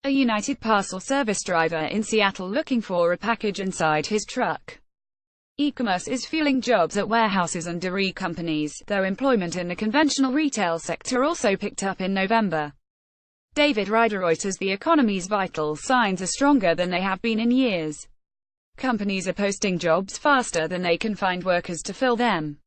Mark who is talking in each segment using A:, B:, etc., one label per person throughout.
A: a United Parcel Service driver in Seattle looking for a package inside his truck. E-commerce is fueling jobs at warehouses and dairy companies, though employment in the conventional retail sector also picked up in November. David Ryder Reuters. The economy's vital signs are stronger than they have been in years. Companies are posting jobs faster than they can find workers to fill them.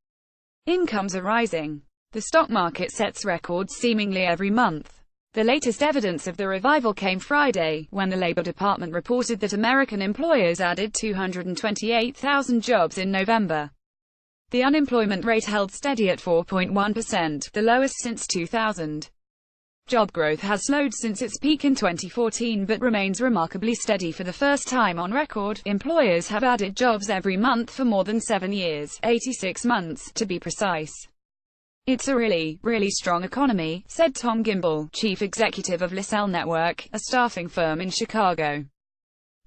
A: Incomes are rising. The stock market sets records seemingly every month. The latest evidence of the revival came Friday, when the Labor Department reported that American employers added 228,000 jobs in November. The unemployment rate held steady at 4.1%, the lowest since 2000. Job growth has slowed since its peak in 2014 but remains remarkably steady for the first time on record. Employers have added jobs every month for more than 7 years, 86 months, to be precise. It's a really strong economy, said Tom Gimbel, chief executive of LaSalle Network, a staffing firm in Chicago.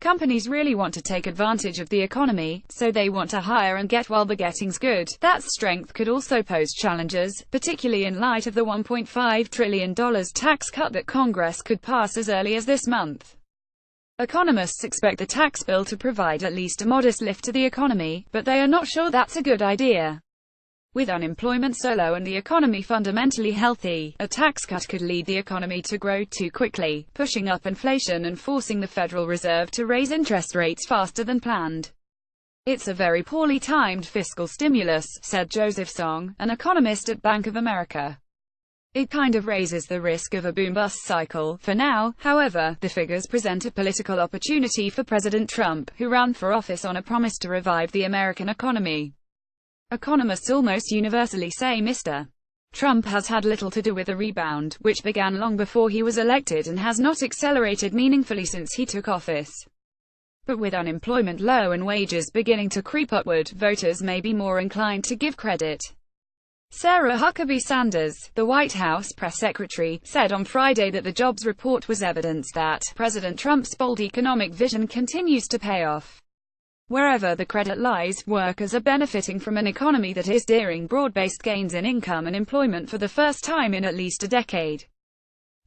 A: Companies really want to take advantage of the economy, so they want to hire and get while the getting's good. That strength could also pose challenges, particularly in light of the $1.5 trillion tax cut that Congress could pass as early as this month. Economists expect the tax bill to provide at least a modest lift to the economy, but they are not sure that's a good idea. With unemployment so low and the economy fundamentally healthy, a tax cut could lead the economy to grow too quickly, pushing up inflation and forcing the Federal Reserve to raise interest rates faster than planned. It's a very poorly timed fiscal stimulus, said Joseph Song, an economist at Bank of America. It kind of raises the risk of a boom-bust cycle. For now, however, the figures present a political opportunity for President Trump, who ran for office on a promise to revive the American economy. Economists almost universally say Mr. Trump has had little to do with the rebound, which began long before he was elected and has not accelerated meaningfully since he took office. But with unemployment low and wages beginning to creep upward, voters may be more inclined to give credit. Sarah Huckabee Sanders, the White House press secretary, said on Friday that the jobs report was evidence that President Trump's bold economic vision continues to pay off. Wherever the credit lies, workers are benefiting from an economy that is steering broad-based gains in income and employment for the first time in at least a decade.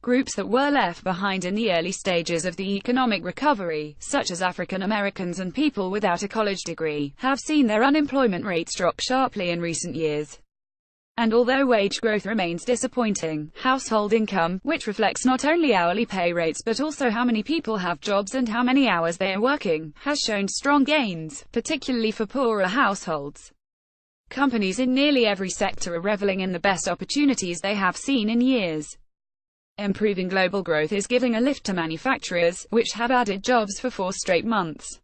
A: Groups that were left behind in the early stages of the economic recovery, such as African Americans and people without a college degree, have seen their unemployment rates drop sharply in recent years. And although wage growth remains disappointing, household income, which reflects not only hourly pay rates but also how many people have jobs and how many hours they are working, has shown strong gains, particularly for poorer households. Companies in nearly every sector are reveling in the best opportunities they have seen in years. Improving global growth is giving a lift to manufacturers, which have added jobs for 4 straight months.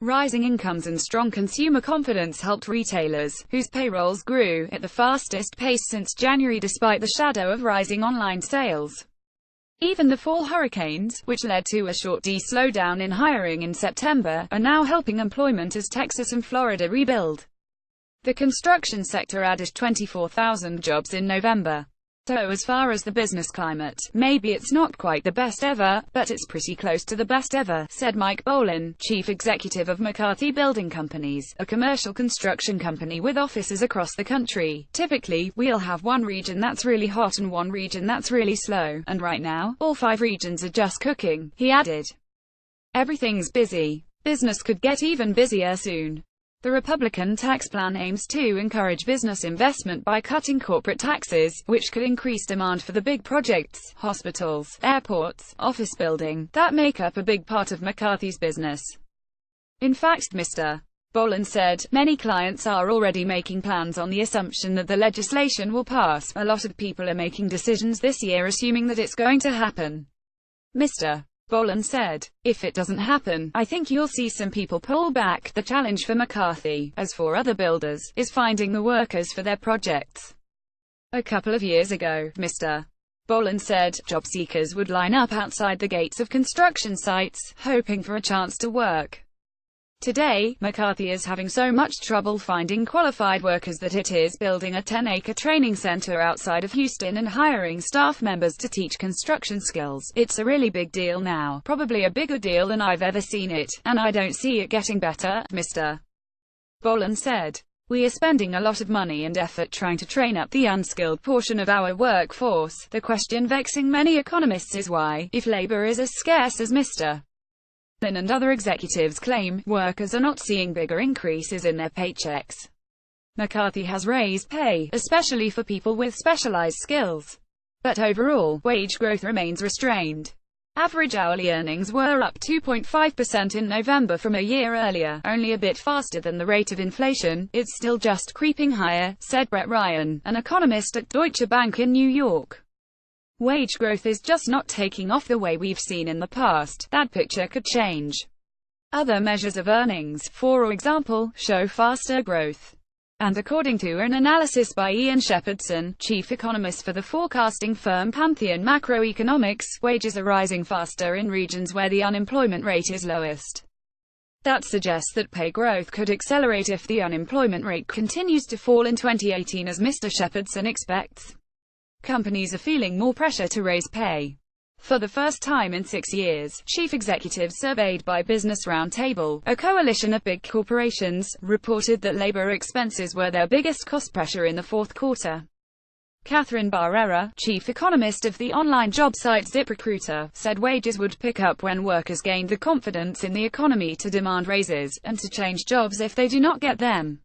A: Rising incomes and strong consumer confidence helped retailers, whose payrolls grew at the fastest pace since January despite the shadow of rising online sales. Even the fall hurricanes, which led to a short slowdown in hiring in September, are now helping employment as Texas and Florida rebuild. The construction sector added 24,000 jobs in November. So as far as the business climate, maybe it's not quite the best ever, but it's pretty close to the best ever, said Mike Boland, chief executive of McCarthy Building Companies, a commercial construction company with offices across the country. Typically, we'll have one region that's really hot and one region that's really slow, and right now, all 5 regions are just cooking, he added. Everything's busy. Business could get even busier soon. The Republican tax plan aims to encourage business investment by cutting corporate taxes, which could increase demand for the big projects, hospitals, airports, office building, that make up a big part of McCarthy's business. In fact, Mr. Boland said, many clients are already making plans on the assumption that the legislation will pass. A lot of people are making decisions this year assuming that it's going to happen. Mr. Boland said, if it doesn't happen, I think you'll see some people pull back. The challenge for McCarthy, as for other builders, is finding the workers for their projects. A couple of years ago, Mr. Boland said, job seekers would line up outside the gates of construction sites, hoping for a chance to work. Today, McCarthy is having so much trouble finding qualified workers that it is building a 10-acre training center outside of Houston and hiring staff members to teach construction skills. It's a really big deal now, probably a bigger deal than I've ever seen it, and I don't see it getting better, Mr. Boland said. We are spending a lot of money and effort trying to train up the unskilled portion of our workforce. The question vexing many economists is why, if labor is as scarce as Mr. Lin and other executives claim, workers are not seeing bigger increases in their paychecks. McCarthy has raised pay, especially for people with specialized skills. But overall, wage growth remains restrained. Average hourly earnings were up 2.5% in November from a year earlier, only a bit faster than the rate of inflation. It's still just creeping higher, said Brett Ryan, an economist at Deutsche Bank in New York. Wage growth is just not taking off the way we've seen in the past. That picture could change. Other measures of earnings, for example, show faster growth. And according to an analysis by Ian Shepherdson, chief economist for the forecasting firm Pantheon Macroeconomics, wages are rising faster in regions where the unemployment rate is lowest. That suggests that pay growth could accelerate if the unemployment rate continues to fall in 2018 as Mr. Shepherdson expects. Companies are feeling more pressure to raise pay. For the first time in 6 years, chief executives surveyed by Business Roundtable, a coalition of big corporations, reported that labor expenses were their biggest cost pressure in the fourth quarter. Catherine Barrera, chief economist of the online job site ZipRecruiter, said wages would pick up when workers gained the confidence in the economy to demand raises, and to change jobs if they do not get them.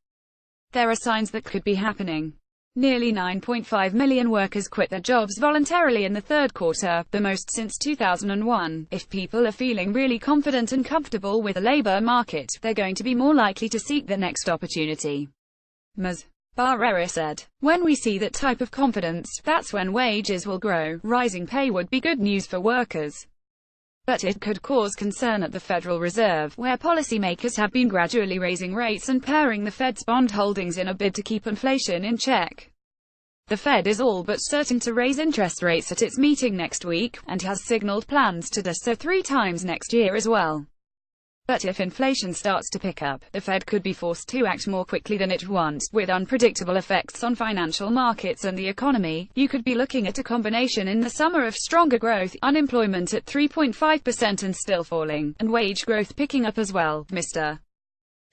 A: There are signs that could be happening. Nearly 9.5 million workers quit their jobs voluntarily in the third quarter, the most since 2001. If people are feeling really confident and comfortable with the labor market, they're going to be more likely to seek the next opportunity. Ms. Barrera said, "When we see that type of confidence, that's when wages will grow. Rising pay would be good news for workers. But it could cause concern at the Federal Reserve, where policymakers have been gradually raising rates and paring the Fed's bond holdings in a bid to keep inflation in check. The Fed is all but certain to raise interest rates at its meeting next week, and has signaled plans to do so 3 times next year as well. But if inflation starts to pick up, the Fed could be forced to act more quickly than it wants, with unpredictable effects on financial markets and the economy. You could be looking at a combination in the summer of stronger growth, unemployment at 3.5% and still falling, and wage growth picking up as well," Mr.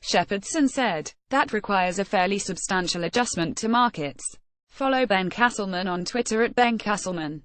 A: Shepherdson said. That requires a fairly substantial adjustment to markets. Follow Ben Castleman on Twitter at Ben Castleman.